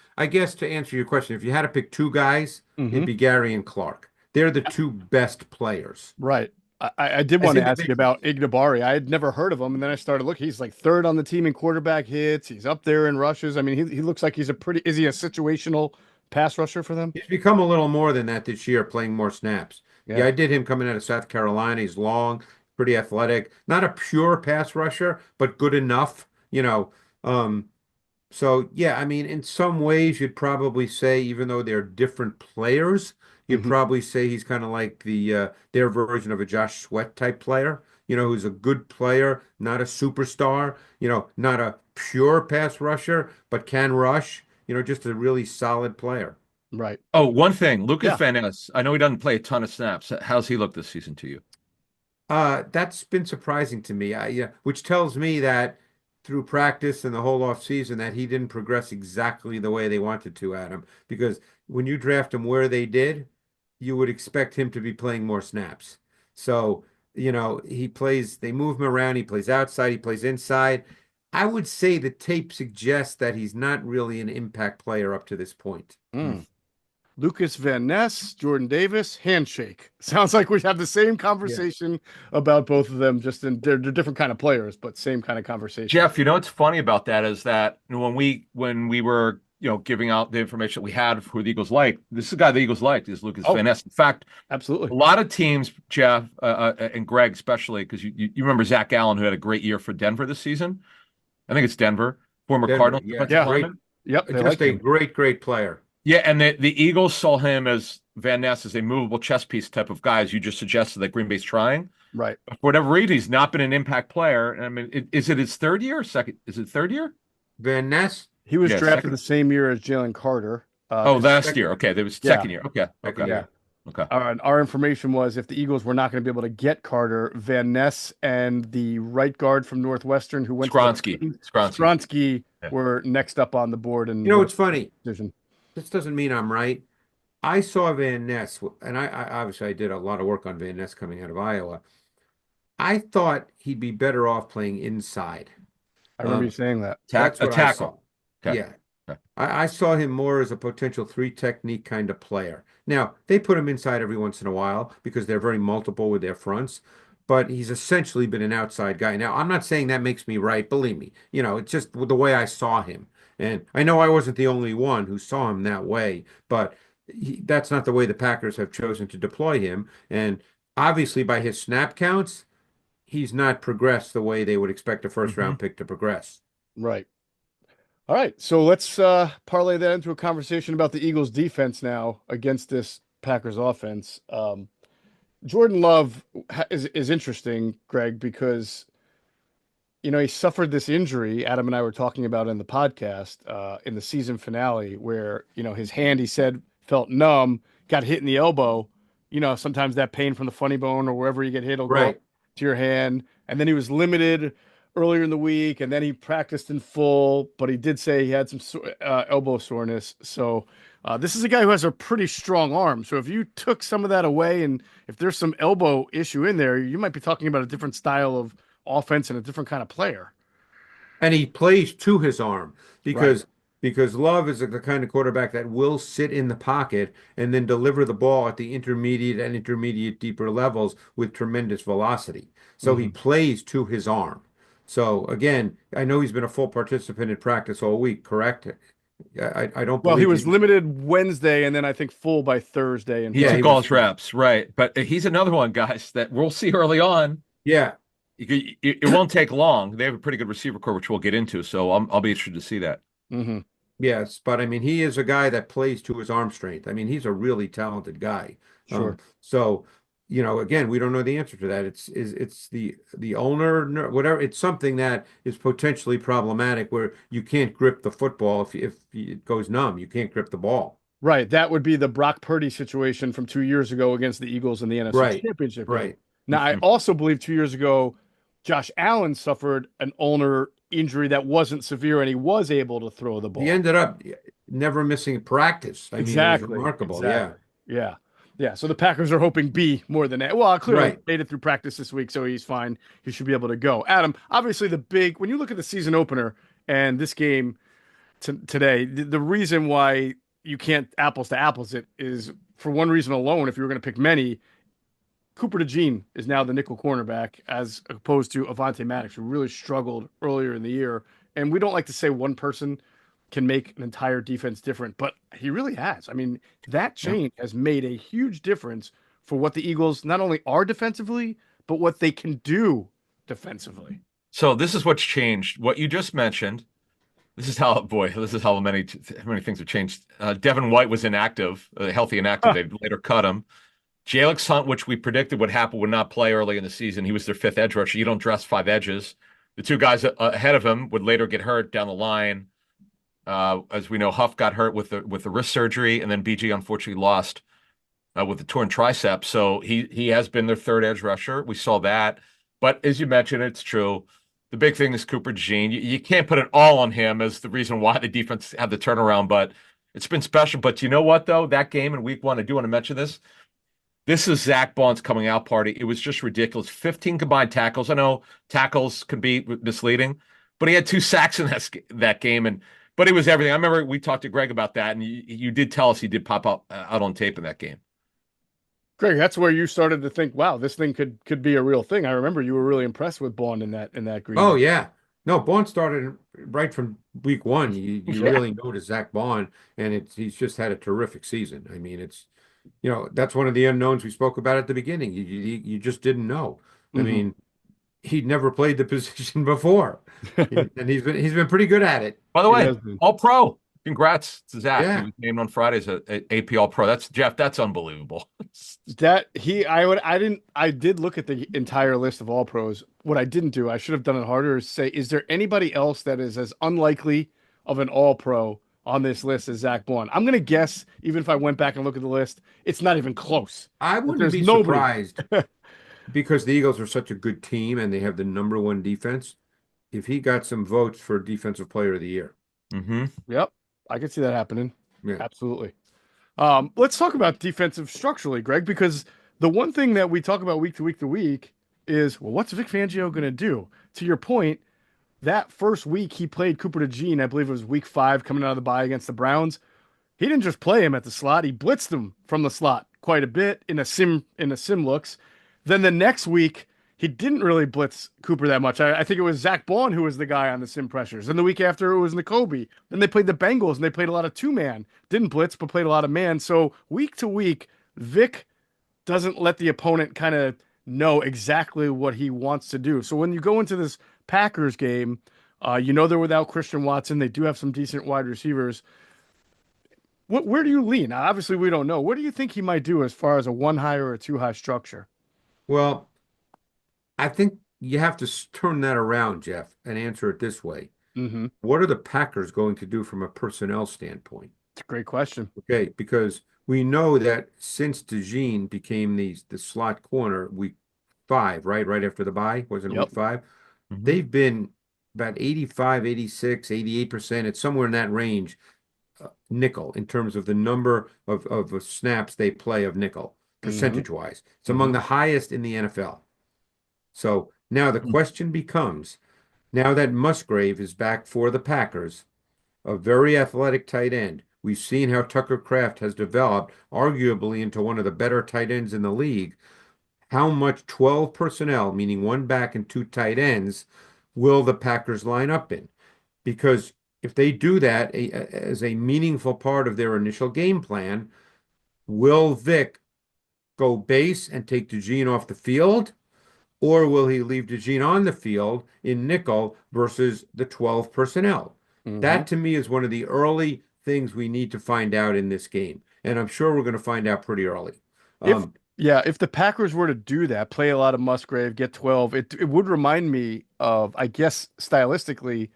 to answer your question, if you had to pick 2 guys, it'd Mhm. be Gary and Clark. They're the 2 best players. Right. I did I want to think that ask you makes about Ignabari. I had never heard of him, and then I started looking. He's like third on the team in quarterback hits. He's up there in rushes. I mean, he looks like is he a situational pass rusher for them? He's become a little more than that this year, playing more snaps. Yeah, Yeah. I did him coming out of South Carolina. He's long, pretty athletic, not a pure pass rusher, but good enough. So yeah, I mean, in some ways, you'd probably say, even though they're different players, you'd Hmm. probably say he's kind of like their version of a Josh Sweat type player. who's a good player, not a superstar, not a pure pass rusher, but can rush, just a really solid player. Right. Oh, one thing, Lucas Yeah. Van Ness. I know he doesn't play a ton of snaps. How's he look this season to you? That's been surprising to me. Yeah, which tells me that through practice and the whole off season that he didn't progress exactly the way they wanted to, Adam. Because when you draft him where they did, you would expect him to be playing more snaps. So, they move him around, he plays outside, he plays inside. I would say the tape suggests that he's not really an impact player up to this point. Mm. Lucas Van Ness, Jordan Davis, handshake. Sounds like we have the same conversation about both of them. Just they're different kind of players, but same kind of conversation. Jeff, what's funny about that is that when we were giving out the information that we had of who the Eagles liked, this is the guy the Eagles liked is Lucas Van Ness. In fact, absolutely, a lot of teams, Jeff and Greg especially, because you remember Zach Allen who had a great year for Denver this season. I think it's Denver, former Cardinal. Yep, just a great player. Yeah, and the Eagles saw him as Van Ness as a movable chess piece type of guy, as you just suggested that Green Bay's trying. Right. For whatever reason, he's not been an impact player. I mean, is it his third year or second? Is it third year? Van Ness? He was drafted the same year as Jalen Carter. Last year. Okay, that was second year. Okay. Yeah. Okay. Our information was if the Eagles were not going to be able to get Carter, Van Ness and the right guard from Northwestern who went Skronsky were next up on the board. And it's funny. This doesn't mean I'm right. I saw Van Ness, and I obviously I did a lot of work on Van Ness coming out of Iowa. I thought he'd be better off playing inside. I remember you saying that. That's what I saw. Okay. Yeah. Okay. I saw him more as a potential 3 technique kind of player. Now, they put him inside every once in a while because they're very multiple with their fronts, but he's essentially been an outside guy. Now, I'm not saying that makes me right, believe me. It's just the way I saw him. And I know I wasn't the only one who saw him that way, but that's not the way the Packers have chosen to deploy him. And obviously, by his snap counts, he's not progressed the way they would expect a first-round pick to progress. Right. All right. So let's parlay that into a conversation about the Eagles' defense now against this Packers offense. Jordan Love is interesting, Greg, because he suffered this injury Adam and I were talking about in the podcast in the season finale where, his hand, he said, felt numb, got hit in the elbow. Sometimes that pain from the funny bone or wherever you get hit will go to your hand. And then he was limited earlier in the week, and then he practiced in full, but he did say he had some elbow soreness. So this is a guy who has a pretty strong arm. So if you took some of that away and if there's some elbow issue in there, you might be talking about a different style of offense and a different kind of player. And he plays to his arm because Love is the kind of quarterback that will sit in the pocket and then deliver the ball at the intermediate deeper levels with tremendous velocity. So he plays to his arm. So again, I know he's been a full participant in practice all week, correct? I don't believe. Well, he was limited Wednesday and then I think full by Thursday. And he took all his reps, right? But he's another one, guys, that we'll see early on. Yeah. It won't take long. They have a pretty good receiver core, which we'll get into. So I'll be interested to see that. Mm-hmm. Yes, but I mean, he is a guy that plays to his arm strength. I mean, he's a really talented guy. Sure. So, again, we don't know the answer to that. It's the owner, whatever. It's something that is potentially problematic where you can't grip the football if it goes numb. You can't grip the ball. Right. That would be the Brock Purdy situation from 2 years ago against the Eagles in the NFC Championship. Right. Now, I also believe 2 years ago, Josh Allen suffered an ulnar injury that wasn't severe, and he was able to throw the ball. He ended up never missing practice. I mean, it was remarkable. Exactly. Yeah. So the Packers are hoping B more than A. Well, clearly made it through practice this week, so he's fine. He should be able to go. Adam, obviously when you look at the season opener and this game today, the reason why you can't apples to apples it is for one reason alone. If you were going to pick many, Cooper DeJean is now the nickel cornerback as opposed to Avonte Maddox, who really struggled earlier in the year. And we don't like to say one person can make an entire defense different, but he really has. I mean, that change has made a huge difference for what the Eagles not only are defensively, but what they can do defensively. So this is what's changed. What you just mentioned. This is how many things have changed. Devin White was inactive, healthy inactive. They later cut him. Jalix Hunt, which we predicted would happen, would not play early in the season. He was their fifth edge rusher. You don't dress five edges. The two guys ahead of him would later get hurt down the line. As we know, Huff got hurt with the wrist surgery, and then BG unfortunately lost with the torn tricep. So he has been their third edge rusher. We saw that. But as you mentioned, it's true. The big thing is Cooper DeJean. You can't put it all on him as the reason why the defense had the turnaround, but it's been special. But you know what, though? That game in week one, I do want to mention this. This is Zach Baun's coming out party. It was just ridiculous. 15 combined tackles. I know tackles can be misleading, but he had 2 sacks in that game. But it was everything. I remember we talked to Greg about that, and you did tell us he did pop out on tape in that game. Greg, that's where you started to think, wow, this thing could be a real thing. I remember you were really impressed with Baun in that Green Bay. Oh yeah. No, Baun started right from week one. You really notice Zach Baun, and he's just had a terrific season. I mean, that's one of the unknowns we spoke about at the beginning. You just didn't know. I mean, he'd never played the position before, and he's been pretty good at it. By the way, All Pro. Congrats to Zach. Yeah. He was named on Friday as a AP All Pro. That's Jeff. That's unbelievable. I did look at the entire list of All Pros. What I didn't do, I should have done it harder, is say, is there anybody else that is as unlikely of an All Pro on this list as Zach Baun? I'm gonna guess, even if I went back and look at the list, it's not even close. I wouldn't be surprised because the Eagles are such a good team and they have the number 1 defense. If he got some votes for Defensive Player of the Year. Mm-hmm. Yep. I could see that happening. Yeah. Absolutely. Let's talk about defensive structurally, Greg, because the one thing that we talk about week to week to week is, well, what's Vic Fangio going to do? To your point, that first week he played Cooper DeJean, I believe it was week 5 coming out of the bye against the Browns. He didn't just play him at the slot. He blitzed him from the slot quite a bit in a sim looks. Then the next week, he didn't really blitz Cooper that much. I think it was Zach Baun who was the guy on the sim pressures. And the week after, it was N'Kobe. Then they played the Bengals, and they played a lot of 2-man. Didn't blitz, but played a lot of man. So week to week, Vic doesn't let the opponent kind of know exactly what he wants to do. So when you go into this Packers game, they're without Christian Watson. They do have some decent wide receivers. Where do you lean? Now, obviously, we don't know. What do you think he might do as far as a 1-high or a 2-high structure? Well, I think you have to turn that around, Jeff, and answer it this way. Mm-hmm. What are the Packers going to do from a personnel standpoint? It's a great question. Okay, because we know that since DeJean became the slot corner week 5, right after the bye, wasn't it week 5? Mm-hmm. They've been about 85, 86, 88%. It's somewhere in that range, nickel, in terms of the number of snaps they play of nickel, percentage-wise. It's among the highest in the NFL. So now the question becomes, now that Musgrave is back for the Packers, a very athletic tight end, we've seen how Tucker Kraft has developed arguably into one of the better tight ends in the league. How much 12 personnel, meaning 1 back and 2 tight ends, will the Packers line up in? Because if they do that as a meaningful part of their initial game plan, will Vic go base and take DeJean off the field? Or will he leave DeJean on the field in nickel versus the 12 personnel? Mm-hmm. That, to me, is one of the early things we need to find out in this game. And I'm sure we're going to find out pretty early. If the Packers were to do that, play a lot of Musgrave, get 12, it would remind me of, I guess, stylistically,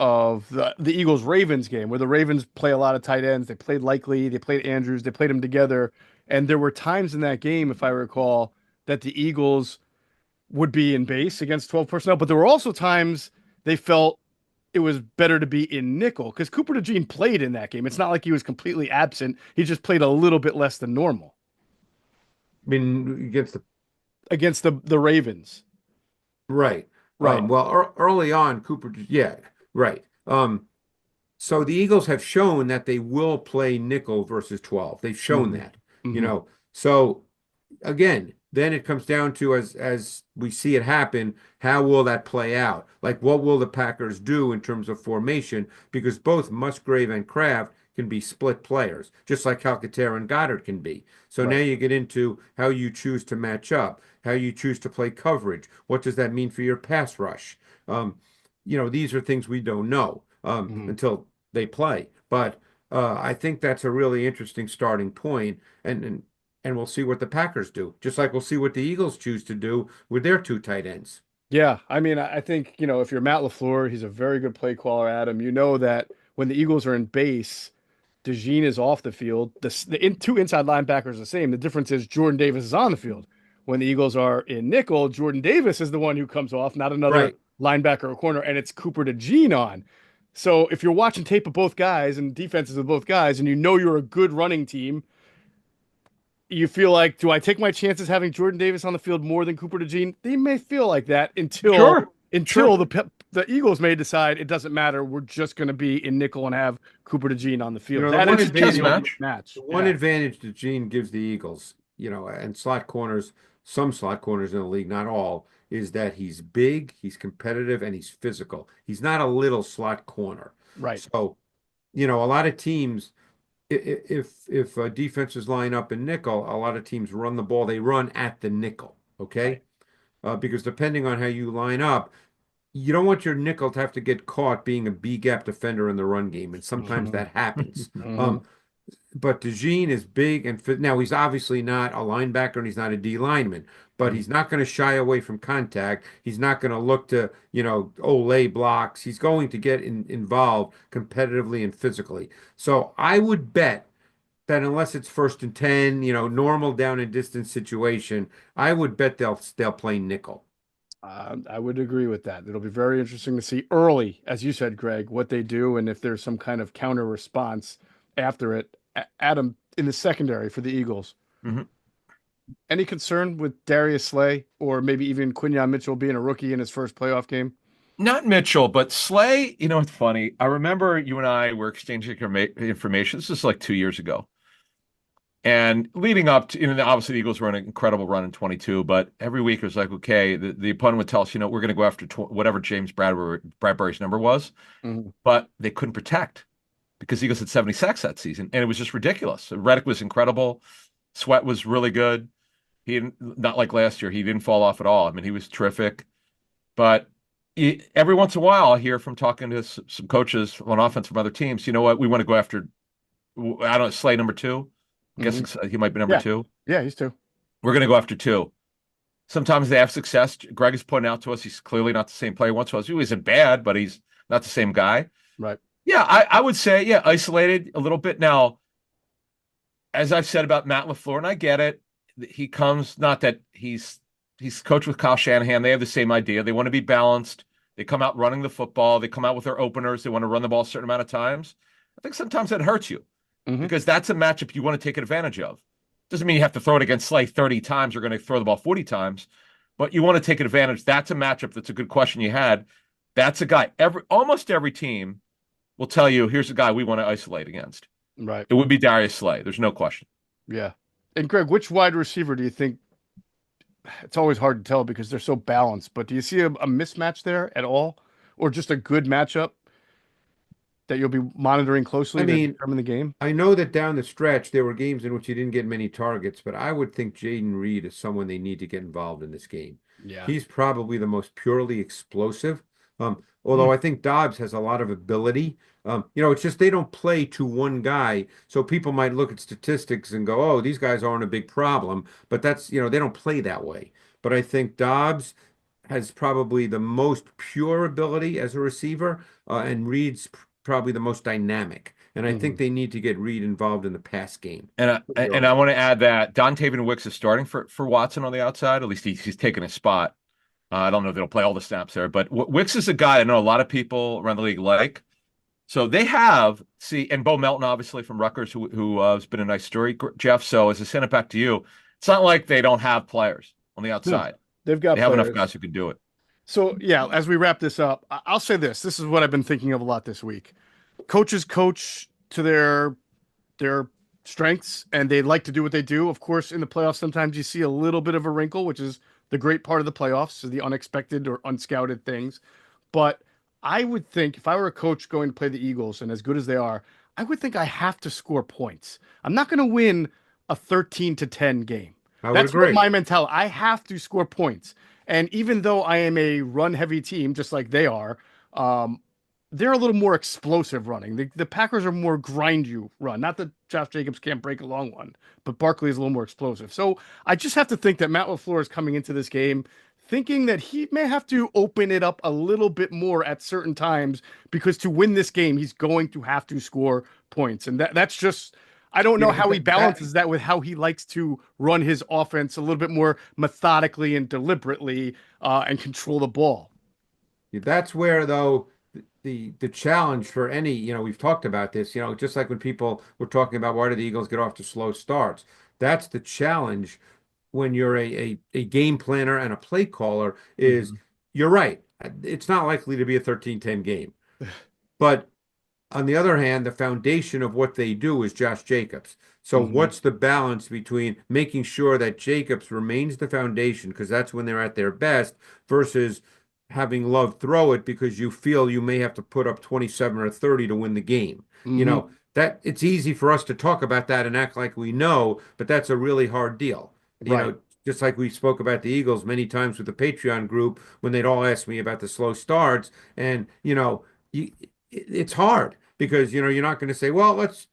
of the Eagles-Ravens game, where the Ravens play a lot of tight ends. They played Likely, they played Andrews, they played them together. And there were times in that game, if I recall, that the Eagles would be in base against 12 personnel, but there were also times they felt it was better to be in nickel because Cooper DeJean played in that game. It's not like he was completely absent. He just played a little bit less than normal. I mean, against the Ravens. Right. Well, early on, Cooper, right. So the Eagles have shown that they will play nickel versus 12. They've shown that, So again, then it comes down to, as we see it happen, how will that play out? Like, what will the Packers do in terms of formation? Because both Musgrave and Kraft can be split players, just like Calcaterra and Goddard can be. So now you get into how you choose to match up, how you choose to play coverage. What does that mean for your pass rush? These are things we don't know until they play. But I think that's a really interesting starting point. And and we'll see what the Packers do. Just like we'll see what the Eagles choose to do with their two tight ends. Yeah, I mean, I think, if you're Matt LaFleur, he's a very good play caller, Adam. You know that when the Eagles are in base, DeJean is off the field. Two inside linebackers are the same. The difference is Jordan Davis is on the field. When the Eagles are in nickel, Jordan Davis is the one who comes off, not another Right. linebacker or corner, and it's Cooper DeJean on. So if you're watching tape of both guys and defenses of both guys, and you know you're a good running team, you feel like, do I take my chances having Jordan Davis on the field more than Cooper DeJean? They may feel like that until Sure. the Eagles may decide it doesn't matter. We're just going to be in nickel and have Cooper DeJean on the field. The That one is advantage, match. the one Yeah. advantage that Gene gives the Eagles, and slot corners, some slot corners in the league, not all, is that he's big, he's competitive, and he's physical. He's not a little slot corner. Right. So, a lot of teams, if defenses line up in nickel, a lot of teams run the ball. They run at the nickel, okay? Because depending on how you line up, you don't want your nickel to have to get caught being a B gap defender in the run game, and sometimes that happens. But DeJean is big and fit. Now he's obviously not a linebacker and he's not a D lineman, but he's not going to shy away from contact. He's not going to look to, lay blocks. He's going to get involved competitively and physically. So I would bet that unless it's 1st and 10, normal down and distance situation, I would bet they'll play nickel. I would agree with that. It'll be very interesting to see early, as you said, Greg, what they do and if there's some kind of counter response after it. Adam, in the secondary for the Eagles, any concern with Darius Slay or maybe even Quinyon Mitchell being a rookie in his first playoff game? Not Mitchell, but Slay. It's funny. I remember you and I were exchanging information. This is like 2 years ago. And leading up to, obviously the Eagles were on an incredible run in 22, but every week it was like, okay, the opponent would tell us, we're going to go after whatever James Bradbury's number was, but they couldn't protect because the Eagles had 70 sacks that season, and it was just ridiculous. Reddick was incredible. Sweat was really good. He didn't, not like last year, he didn't fall off at all. I mean, he was terrific. But every once in a while, I hear from talking to some coaches on offense from other teams, you know what, we want to go after, I don't know, Slay number 2. I'm guessing he might be number 2. Yeah, he's 2. We're going to go after 2. Sometimes they have success. Greg is pointing out to us he's clearly not the same player once was. He isn't bad, but he's not the same guy. Right. Yeah, I would say, isolated a little bit. Now, as I've said about Matt LaFleur, and I get it, he comes, not that he's coached with Kyle Shanahan. They have the same idea. They want to be balanced. They come out running the football. They come out with their openers. They want to run the ball a certain amount of times. I think sometimes that hurts you. Because that's a matchup you want to take advantage of. Doesn't mean you have to throw it against Slay 30 times. You're going to throw the ball 40 times, but you want to take advantage. That's a matchup. That's a good question you had. That's a guy. Almost every team will tell you, here's a guy we want to isolate against. Right. It would be Darius Slay. There's no question. Yeah. And Greg, which wide receiver do you think? It's always hard to tell because they're so balanced, but do you see a mismatch there at all, or just a good matchup that you'll be monitoring closely to determine the game? I know that down the stretch, there were games in which he didn't get many targets, but I would think Jaden Reed is someone they need to get involved in this game. Yeah. He's probably the most purely explosive. Although I think Dobbs has a lot of ability. It's just they don't play to one guy. So people might look at statistics and go, oh, these guys aren't a big problem. But that's, they don't play that way. But I think Dobbs has probably the most pure ability as a receiver, and Reed's probably the most dynamic. And I think they need to get Reed involved in the pass game. And I want to add that Dontavian Wicks is starting for Watson on the outside. At least he's taking a spot. I don't know if they'll play all the snaps there, but Wicks is a guy I know a lot of people around the league like. So they have, and Bo Melton, obviously, from Rutgers, who has been a nice story, Jeff. So as I send it back to you, it's not like they don't have players on the outside. They have enough guys who can do it. So, yeah, as we wrap this up, I'll say this. This is what I've been thinking of a lot this week. Coaches coach to their strengths, and they like to do what they do. Of course, in the playoffs, sometimes you see a little bit of a wrinkle, which is the great part of the playoffs, so the unexpected or unscouted things. But I would think if I were a coach going to play the Eagles, and as good as they are, I would think I have to score points. I'm not going to win a 13-10 game. That's what my mentality. I have to score points. And even though I am a run-heavy team, just like they are, they're a little more explosive running. The Packers are more grind you run. Not that Josh Jacobs can't break a long one, but Barkley is a little more explosive. So I just have to think that Matt LaFleur is coming into this game thinking that he may have to open it up a little bit more at certain times because to win this game, he's going to have to score points. And that's just, I don't know how he balances that with how he likes to run his offense a little bit more methodically and deliberately and control the ball. That's where, though, the challenge for any, we've talked about this, just like when people were talking about why do the Eagles get off to slow starts. That's the challenge when you're a game planner and a play caller is you're right. It's not likely to be a 13-10 game. But on the other hand, the foundation of what they do is Josh Jacobs. So what's the balance between making sure that Jacobs remains the foundation, because that's when they're at their best, versus having Love throw it because you feel you may have to put up 27 or 30 to win the game. That it's easy for us to talk about that and act like we know, but that's a really hard deal. Just like we spoke about the Eagles many times with the Patreon group when they'd all ask me about the slow starts. And, it's hard because, you're not going to say, well, let's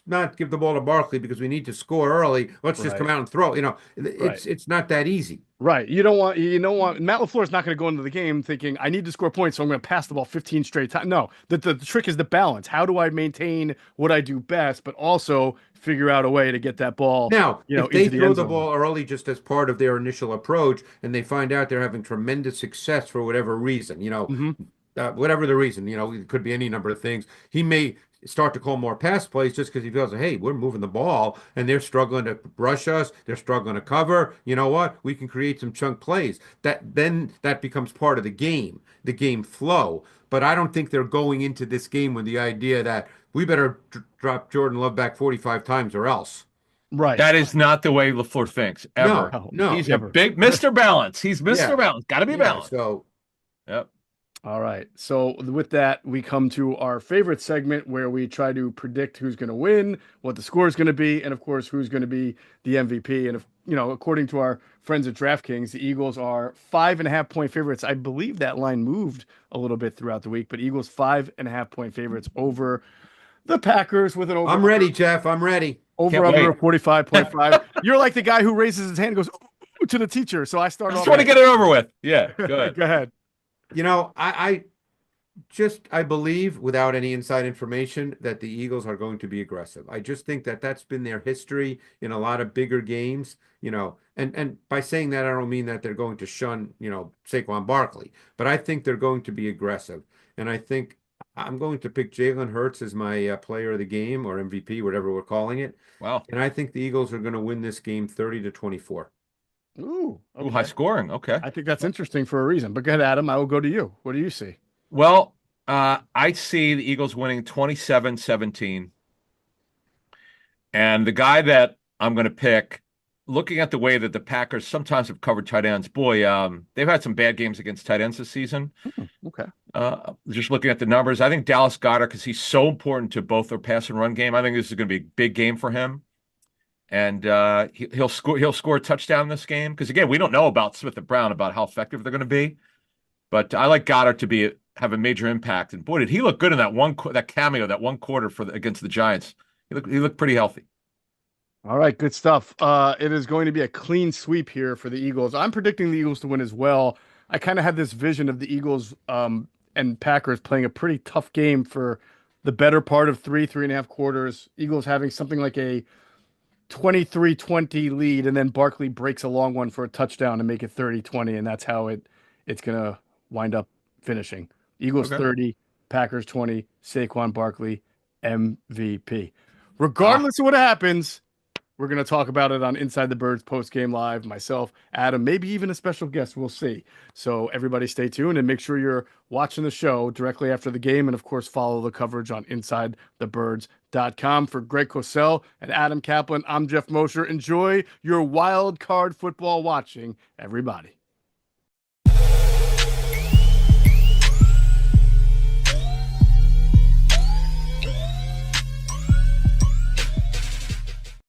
not give the ball to Barkley because we need to score early. Let's just come out and throw. It's not that easy. Right. Matt LaFleur is not going to go into the game thinking I need to score points, so I'm going to pass the ball 15 straight times. No, the trick is the balance. How do I maintain what I do best, but also figure out a way to get that ball? Now, if they throw the ball early just as part of their initial approach and they find out they're having tremendous success for whatever reason, whatever the reason, it could be any number of things. He may start to call more pass plays just because he feels like, hey, we're moving the ball and they're struggling to rush us. They're struggling to cover. You know what? We can create some chunk plays. That becomes part of the game flow. But I don't think they're going into this game with the idea that we better drop Jordan Love back 45 times or else. Right. That is not the way LaFleur thinks ever. No. He's a big Mr. Balance. He's Mr. Balance. Got to be balanced. So, yep. All right. So with that, we come to our favorite segment where we try to predict who's going to win, what the score is going to be, and of course, who's going to be the MVP. And if according to our friends at DraftKings, the Eagles are 5.5-point favorites. I believe that line moved a little bit throughout the week, but Eagles 5.5-point favorites over the Packers with an over. I'm ready, Jeff. I'm ready. Under 45.5. You're like the guy who raises his hand and goes to the teacher. So I start off. Just want to get it over with. Yeah. Go ahead. Go ahead. I believe without any inside information that the Eagles are going to be aggressive. I just think that that's been their history in a lot of bigger games, and by saying that, I don't mean that they're going to shun, Saquon Barkley, but I think they're going to be aggressive. And I think I'm going to pick Jalen Hurts as my player of the game or MVP, whatever we're calling it. Wow. And I think the Eagles are going to win this game 30-24. Ooh, okay. High scoring. Okay. I think that's interesting for a reason. But go ahead, Adam. I will go to you. What do you see? Well, I see the Eagles winning 27-17. And the guy that I'm going to pick, looking at the way that the Packers sometimes have covered tight ends, boy, they've had some bad games against tight ends this season. Okay. Just looking at the numbers, I think Dallas Goedert, because he's so important to both their pass and run game, I think this is going to be a big game for him. And he'll score a touchdown in this game because, again, we don't know about Smith and Brown, about how effective they're going to be. But I like Goddard to have a major impact. And boy, did he look good in that cameo, that one quarter against the Giants. He looked pretty healthy. All right, good stuff. It is going to be a clean sweep here for the Eagles. I'm predicting the Eagles to win as well. I kind of had this vision of the Eagles and Packers playing a pretty tough game for the better part of 3.5 quarters. Eagles having something like a 23-20 lead, and then Barkley breaks a long one for a touchdown to make it 30-20, and that's how it's going to wind up finishing. Eagles 30, Packers 20, Saquon Barkley, MVP. Regardless of what happens, we're going to talk about it on Inside the Birds post-game live. Myself, Adam, maybe even a special guest. We'll see. So everybody stay tuned and make sure you're watching the show directly after the game. And, of course, follow the coverage on InsideTheBirds.com. For Greg Cosell and Adam Caplan, I'm Geoff Mosher. Enjoy your wild card football watching, everybody.